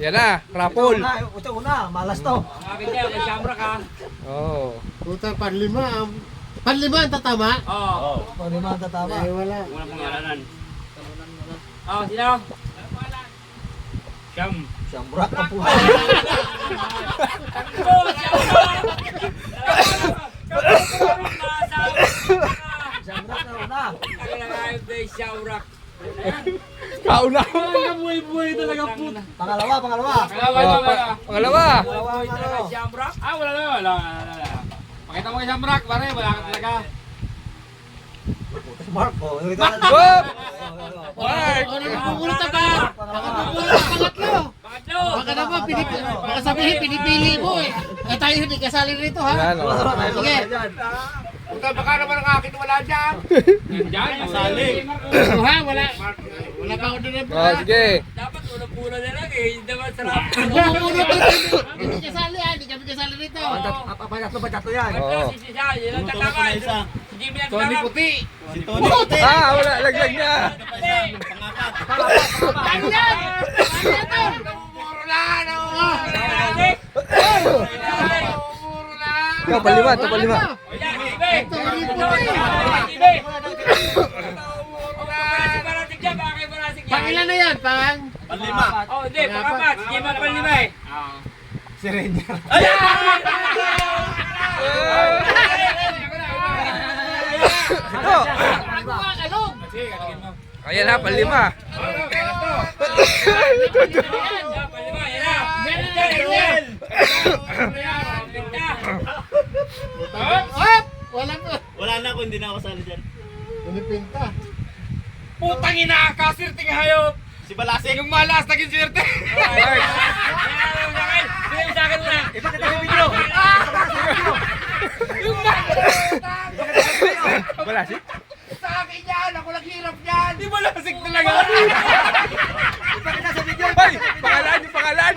Yan na, rapol. Ito una, malas to. Akin niya, may camera ka. Oo. Puta, panlima. Panlima ang tatama? Oo. Pag naman tatama. Ay, wala. Walang pangalanan. Oh, sino? Siyam. Siyambra ka po. Siyambra ka una. Kauna. Buhay-buhay talaga po. Pangalawa. Pangalawa. Pangalawa ang ano. Ah, wala. Pakita mo kay Shamrock, pare, wala ka talaga. Mark, oh. Bob! Mark! Ano napupulot ka ba? Nakapupulot ka pangatlo. Pangatlo! Baka naman, baka sabihin, pinipili mo eh. Eh tayo hindi kasali rito ha. Yan o. Sige. Puta, baka naman ang akin wala dyan. Yan, masali. Ha, wala. Wala pa ako doon na Oh, sige. Dapat unang-pula na lang eh, hindi naman sarap. Bumulot ka rito. Hindi kasali ha, hindi kami kasali rito. Tatlo yan. Oo. Yan ang tatama. Si Jimmy ang Tony tatama. Puti. Ah, wala. Laglag niya. Tanyan! Ikaw, palima. Ito, palima. Tony Puti. Pangilan na yan, pang? Oh, hindi, pangapat. Si Jimmy ang panlima eh. Si Rainier. Ito. Alog! Ayan na, palima. Panlima, yan na. Hop! Wala po. Wala na kung hindi na ako sali dyan. Pinipinta. Putang ina, kasirting hayop. Si Balasik. Yung malas, naging swerte. Bigyan sa akin muna. Ipakita sa video. Balasik? Sa akin yan, ako naghirap yan. Di balasik talaga. Ipakita sa video. Ay, pangalan, yung pangalan.